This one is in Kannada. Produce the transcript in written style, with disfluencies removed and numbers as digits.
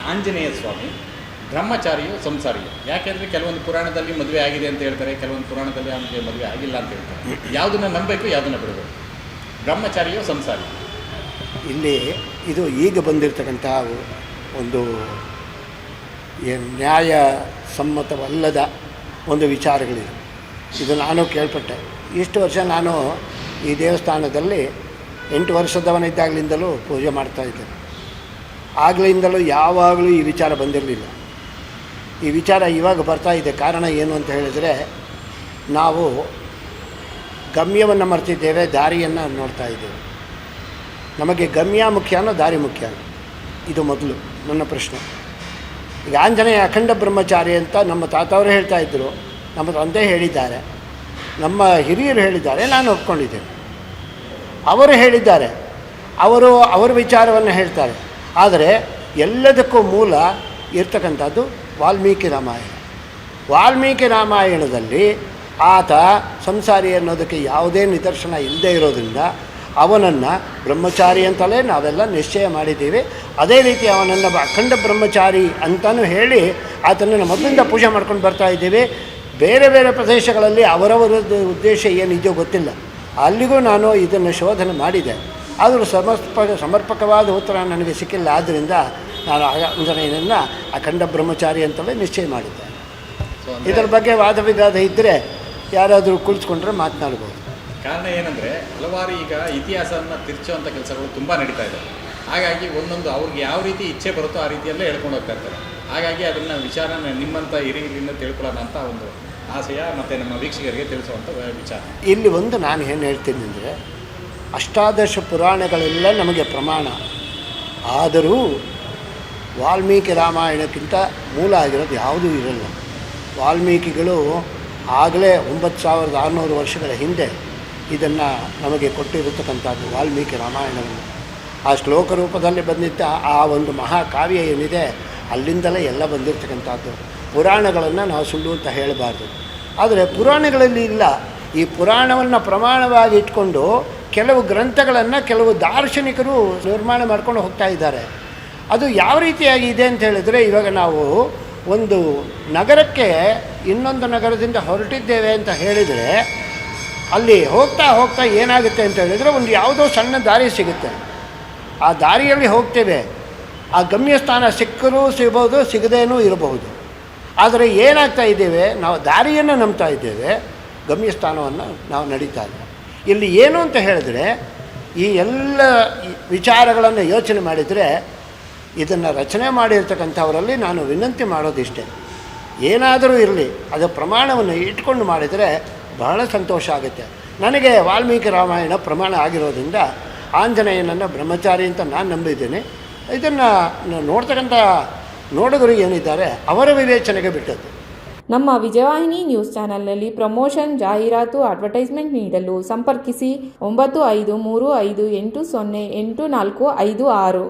ಆಂಜನೇಯ ಸ್ವಾಮಿ ಬ್ರಹ್ಮಚಾರಿಯೋ ಸಂಸಾರಿಯೋ? ಯಾಕೆಂದರೆ ಕೆಲವೊಂದು ಪುರಾಣದಲ್ಲಿ ಮದುವೆ ಆಗಿದೆ ಅಂತ ಹೇಳ್ತಾರೆ, ಕೆಲವೊಂದು ಪುರಾಣದಲ್ಲಿ ಅವನಿಗೆ ಮದುವೆ ಆಗಿಲ್ಲ ಅಂತ ಹೇಳ್ತಾರೆ. ಯಾವುದನ್ನು ನಂಬಬೇಕು, ಯಾವುದನ್ನು ಬಿಡಬೇಕು? ಬ್ರಹ್ಮಚಾರಿಯೋ ಸಂಸಾರಿ? ಇಲ್ಲಿ ಇದು ಈಗ ಬಂದಿರತಕ್ಕಂಥ ಒಂದು ನ್ಯಾಯ ಸಮ್ಮತವಲ್ಲದ ಒಂದು ವಿಚಾರಗಳಿದೆ. ಇದು ನಾನು ಕೇಳ್ಪಟ್ಟೆ. ಇಷ್ಟು ವರ್ಷ ನಾನು ಈ ದೇವಸ್ಥಾನದಲ್ಲಿ 8 ವರ್ಷದವನಿದ್ದಾಗಲಿಂದಲೂ ಪೂಜೆ ಮಾಡ್ತಾಯಿದ್ದೆ. ಆಗಲಿಂದಲೂ ಯಾವಾಗಲೂ ಈ ವಿಚಾರ ಬಂದಿರಲಿಲ್ಲ. ಈ ವಿಚಾರ ಇವಾಗ ಬರ್ತಾ ಇದೆ. ಕಾರಣ ಏನು ಅಂತ ಹೇಳಿದರೆ, ನಾವು ಗಮ್ಯವನ್ನು ಮರ್ತಿದ್ದೇವೆ, ದಾರಿಯನ್ನು ನೋಡ್ತಾ ಇದ್ದೇವೆ. ನಮಗೆ ಗಮ್ಯ ಮುಖ್ಯನೋ ದಾರಿ ಮುಖ್ಯನೋ? ಇದು ಮೊದಲು ನನ್ನ ಪ್ರಶ್ನೆ. ಈಗ ಆಂಜನೇಯ ಅಖಂಡ ಬ್ರಹ್ಮಚಾರಿ ಅಂತ ನಮ್ಮ ತಾತವರು ಹೇಳ್ತಾ ಇದ್ದರು, ನಮ್ಮ ತಂದೆ ಹೇಳಿದ್ದಾರೆ, ನಮ್ಮ ಹಿರಿಯರು ಹೇಳಿದ್ದಾರೆ, ನಾನು ಒಪ್ಕೊಂಡಿದ್ದೇನೆ. ಅವರು ಹೇಳಿದ್ದಾರೆ, ಅವರ ವಿಚಾರವನ್ನು ಹೇಳ್ತಾರೆ. ಆದರೆ ಎಲ್ಲದಕ್ಕೂ ಮೂಲ ಇರ್ತಕ್ಕಂಥದ್ದು ವಾಲ್ಮೀಕಿ ರಾಮಾಯಣ. ವಾಲ್ಮೀಕಿ ರಾಮಾಯಣದಲ್ಲಿ ಆತ ಸಂಸಾರಿ ಅನ್ನೋದಕ್ಕೆ ಯಾವುದೇ ನಿದರ್ಶನ ಇಲ್ಲದೇ ಇರೋದ್ರಿಂದ ಅವನನ್ನು ಬ್ರಹ್ಮಚಾರಿ ಅಂತಲೇ ನಾವೆಲ್ಲ ನಿಶ್ಚಯ ಮಾಡಿದ್ದೀವಿ. ಅದೇ ರೀತಿ ಅವನನ್ನು ಅಖಂಡ ಬ್ರಹ್ಮಚಾರಿ ಅಂತಲೂ ಹೇಳಿ ಆತನನ್ನು ಮೊದಲಿಂದ ಪೂಜೆ ಮಾಡ್ಕೊಂಡು ಬರ್ತಾ ಇದ್ದೀವಿ. ಬೇರೆ ಬೇರೆ ಪ್ರದೇಶಗಳಲ್ಲಿ ಅವರವರದ್ದು ಉದ್ದೇಶ ಏನಿದೆಯೋ ಗೊತ್ತಿಲ್ಲ. ಅಲ್ಲಿಗೂ ನಾನು ಇದನ್ನು ಶೋಧನೆ ಮಾಡಿದೆ. ಆದರೂ ಸಮರ್ಪಕವಾದ ಉತ್ತರ ನನಗೆ ಸಿಕ್ಕಿಲ್ಲ. ಆದ್ದರಿಂದ ನಾನು ಆಂಜನೇಯನನ್ನು ಅಖಂಡ ಬ್ರಹ್ಮಚಾರಿ ಅಂತಲೇ ನಿಶ್ಚಯ ಮಾಡಿದ್ದೆ. ಇದರ ಬಗ್ಗೆ ವಾದ ವಿವಾದ ಇದ್ದರೆ ಯಾರಾದರೂ ಕುಳಿತುಕೊಂಡ್ರೆ ಮಾತನಾಡ್ಬೋದು. ಕಾರಣ ಏನಂದರೆ, ಹಲವಾರು ಈಗ ಇತಿಹಾಸವನ್ನು ತಿರ್ಚುವಂಥ ಕೆಲಸಗಳು ತುಂಬ ನಡೀತಾ ಇದೆ. ಹಾಗಾಗಿ ಒಂದೊಂದು ಅವ್ರಿಗೆ ಯಾವ ರೀತಿ ಇಚ್ಛೆ ಬರುತ್ತೋ ಆ ರೀತಿಯಲ್ಲೇ ಹೇಳ್ಕೊಂಡು ಹೋಗ್ತಾ ಇರ್ತಾರೆ. ಹಾಗಾಗಿ ಅದನ್ನು ವಿಚಾರ ನಿಮ್ಮಂಥ ಹಿರಿಯರಿಂದ ತಿಳ್ಕೊಳ್ಳೋಣ ಅಂತ ಒಂದು ಆಶಯ, ಮತ್ತು ನಮ್ಮ ವೀಕ್ಷಕರಿಗೆ ತಿಳಿಸುವಂಥ ವಿಚಾರ. ಇಲ್ಲಿ ಒಂದು ನಾನು ಏನು ಹೇಳ್ತೀನಿ ಅಂದರೆ, ಅಷ್ಟಾದಶ ಪುರಾಣಗಳೆಲ್ಲ ನಮಗೆ ಪ್ರಮಾಣ. ಆದರೂ ವಾಲ್ಮೀಕಿ ರಾಮಾಯಣಕ್ಕಿಂತ ಮೂಲ ಆಗಿರೋದು ಯಾವುದೂ ಇರಲ್ಲ. ವಾಲ್ಮೀಕಿಗಳು ಆಗಲೇ 9600 ವರ್ಷಗಳ ಹಿಂದೆ ಇದನ್ನು ನಮಗೆ ಕೊಟ್ಟಿರತಕ್ಕಂಥದ್ದು ವಾಲ್ಮೀಕಿ ರಾಮಾಯಣವನ್ನು. ಆ ಶ್ಲೋಕ ರೂಪದಲ್ಲಿ ಬಂದಿದ್ದ ಆ ಒಂದು ಮಹಾಕಾವ್ಯ ಏನಿದೆ, ಅಲ್ಲಿಂದಲೇ ಎಲ್ಲ ಬಂದಿರತಕ್ಕಂಥದ್ದು. ಪುರಾಣಗಳನ್ನು ನಾವು ಸುಳ್ಳು ಅಂತ ಹೇಳಬಾರ್ದು. ಆದರೆ ಪುರಾಣಗಳಲ್ಲಿ ಇಲ್ಲ. ಈ ಪುರಾಣವನ್ನು ಪ್ರಮಾಣವಾಗಿ ಇಟ್ಕೊಂಡು ಕೆಲವು ಗ್ರಂಥಗಳನ್ನು ಕೆಲವು ದಾರ್ಶನಿಕರು ನಿರ್ಮಾಣ ಮಾಡ್ಕೊಂಡು ಹೋಗ್ತಾ ಇದ್ದಾರೆ. ಅದು ಯಾವ ರೀತಿಯಾಗಿ ಇದೆ ಅಂತ ಹೇಳಿದರೆ, ಇವಾಗ ನಾವು ಒಂದು ನಗರಕ್ಕೆ ಇನ್ನೊಂದು ನಗರದಿಂದ ಹೊರಟಿದ್ದೇವೆ ಅಂತ ಹೇಳಿದರೆ, ಅಲ್ಲಿ ಹೋಗ್ತಾ ಹೋಗ್ತಾ ಏನಾಗುತ್ತೆ ಅಂತ ಹೇಳಿದರೆ, ಒಂದು ಯಾವುದೋ ಸಣ್ಣ ದಾರಿ ಸಿಗುತ್ತೆ. ಆ ದಾರಿಯಲ್ಲಿ ಹೋಗ್ತೇವೆ. ಆ ಗಮ್ಯಸ್ಥಾನ ಸಿಕ್ಕರೂ ಸಿಗ್ಬೋದು, ಸಿಗದೇನೂ ಇರಬಹುದು. ಆದರೆ ಏನಾಗ್ತಾ ಇದ್ದೇವೆ, ನಾವು ದಾರಿಯನ್ನು ನಂಬ್ತಾ ಇದ್ದೇವೆ, ಗಮ್ಯಸ್ಥಾನವನ್ನು ನಾವು ನಡೀತಾ ಇದ್ದೇವೆ. ಇಲ್ಲಿ ಏನು ಅಂತ ಹೇಳಿದ್ರೆ, ಈ ಎಲ್ಲ ವಿಚಾರಗಳನ್ನು ಯೋಚನೆ ಮಾಡಿದರೆ, ಇದನ್ನು ರಚನೆ ಮಾಡಿರ್ತಕ್ಕಂಥವರಲ್ಲಿ ನಾನು ವಿನಂತಿ ಮಾಡೋದಿಷ್ಟೇ, ಏನಾದರೂ ಇರಲಿ ಅದು ಪ್ರಮಾಣವನ್ನು ಇಟ್ಕೊಂಡು ಮಾಡಿದರೆ ಬಹಳ ಸಂತೋಷ ಆಗುತ್ತೆ. ನನಗೆ ವಾಲ್ಮೀಕಿ ರಾಮಾಯಣ ಪ್ರಮಾಣ ಆಗಿರೋದ್ರಿಂದ ಆಂಜನೇಯನನ್ನು ಬ್ರಹ್ಮಚಾರಿ ಅಂತ ನಾನು ನಂಬಿದ್ದೇನೆ. ಇದನ್ನು ನೋಡ್ತಕ್ಕಂಥ ನೋಡುಗರು ಏನಿದ್ದಾರೆ ಅವರ ವಿವೇಚನೆಗೆ ಬಿಟ್ಟದ್ದು. ನಮ್ಮ ವಿಜಯವಾಹಿನಿ ನ್ಯೂಸ್ ಚಾನೆಲ್ನಲ್ಲಿ ಪ್ರಮೋಷನ್, ಜಾಹೀರಾತು, ಅಡ್ವರ್ಟೈಸ್ಮೆಂಟ್ ನೀಡಲು ಸಂಪರ್ಕಿಸಿ 9535808456.